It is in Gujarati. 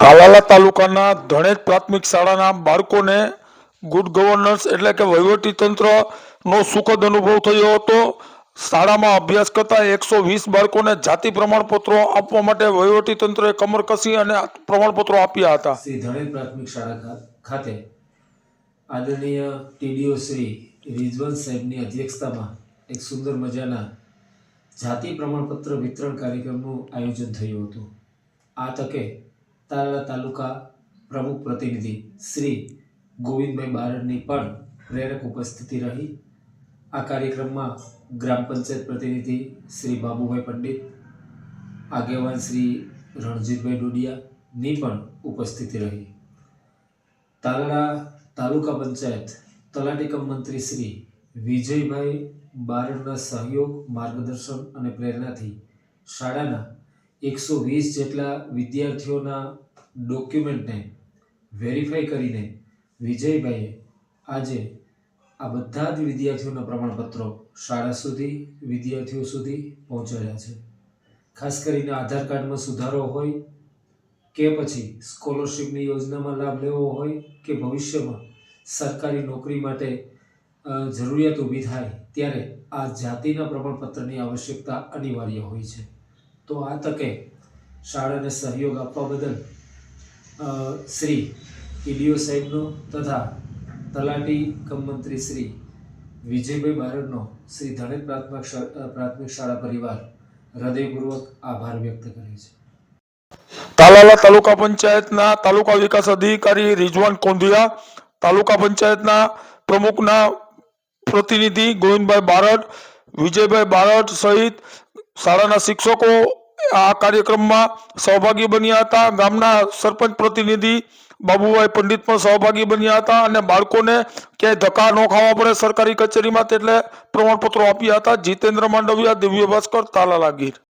તાલાલા તાલુકાના ધણેજ પ્રાથમિક શાળાના બાળકોને ગુડ ગવર્નન્સ એટલે કે વહીવટી તંત્રનો સુખદ અનુભવ થયો હતો। શાળામાં અભ્યાસ કરતા 120 બાળકોને જાતિ પ્રમાણપત્રો આપવા માટે વહીવટી તંત્રએ કમર કસી અને પ્રમાણપત્રો આપ્યા હતા। શ્રી ધણેજ પ્રાથમિક શાળા ખાતે આદરણીય ટીડીઓ શ્રી રિઝવાન સાહેબની અધ્યક્ષતામાં એક સુંદર મજાના જાતિ પ્રમાણપત્ર વિતરણ કાર્યક્રમનું આયોજન થયું હતું। આ તકે તાલાલા તાલુકા પ્રમુખ પ્રતિનિધિ શ્રી ગોવિંદભાઈ બારડની પણ પ્રેરક ઉપસ્થિતિ રહી। આ કાર્યક્રમમાં ગ્રામ પંચાયત પ્રતિનિધિ શ્રી બાબુભાઈ પંડિત, આગેવાન શ્રી રણજીતભાઈ ડોડિયાની પણ ઉપસ્થિતિ રહી। તાલાલા તાલુકા પંચાયત તલાટી કમ મંત્રી શ્રી વિજયભાઈ બારડના સહયોગ, માર્ગદર્શન અને પ્રેરણાથી શાળાના 120 જેટલા વિદ્યાર્થીઓના ડોક્યુમેન્ટને વેરીફાઈ કરીને વિજયભાઈએ આજે આ બધા જ વિદ્યાર્થીઓના પ્રમાણપત્રો શાળા સુધી, વિદ્યાર્થીઓ સુધી પહોંચાડ્યા છે। ખાસ કરીને આધાર કાર્ડમાં સુધારો હોય કે પછી સ્કોલરશિપની યોજનામાં લાભ લેવો હોય કે ભવિષ્યમાં સરકારી નોકરી માટે જરૂરિયાત ઊભી થાય ત્યારે આ જાતિના પ્રમાણપત્રની આવશ્યકતા અનિવાર્ય હોય છે। તો આ તકે શાળાને સહયોગ આપવા બદલ શ્રી ટીડીઓ સાહેબનો તથા તલાટી કમ મંત્રી શ્રી વિજયભાઈ બારડનો શ્રી ધણેજ પ્રાથમિક શાળા પરિવાર હૃદયપૂર્વક આભાર વ્યક્ત કરે છે। તાલાલા તાલુકા પંચાયતના તાલુકા વિકાસ અધિકારી રિઝવાન કોંધિયા, તાલુકા પંચાયતના પ્રમુખના પ્રતિનિધિ ગોવિંદભાઈ બારડ, વિજયભાઈ બારડ સહિત શાળાના શિક્ષકો આ કાર્યક્રમમાં સહભાગી બન્યા હતા। ગામના સરપંચ પ્રતિનિધિ બાબુભાઈ પંડિત પણ સહભાગી બન્યા હતા અને બાળકોને ક્યાંય ધક્કા ન ખાવા પડે સરકારી કચેરીમાં એટલે પ્રમાણપત્રો આપ્યા હતા। જીતેન્દ્ર માંડવિયા, દિવ્ય ભાસ્કર, તાલાલા ગીર।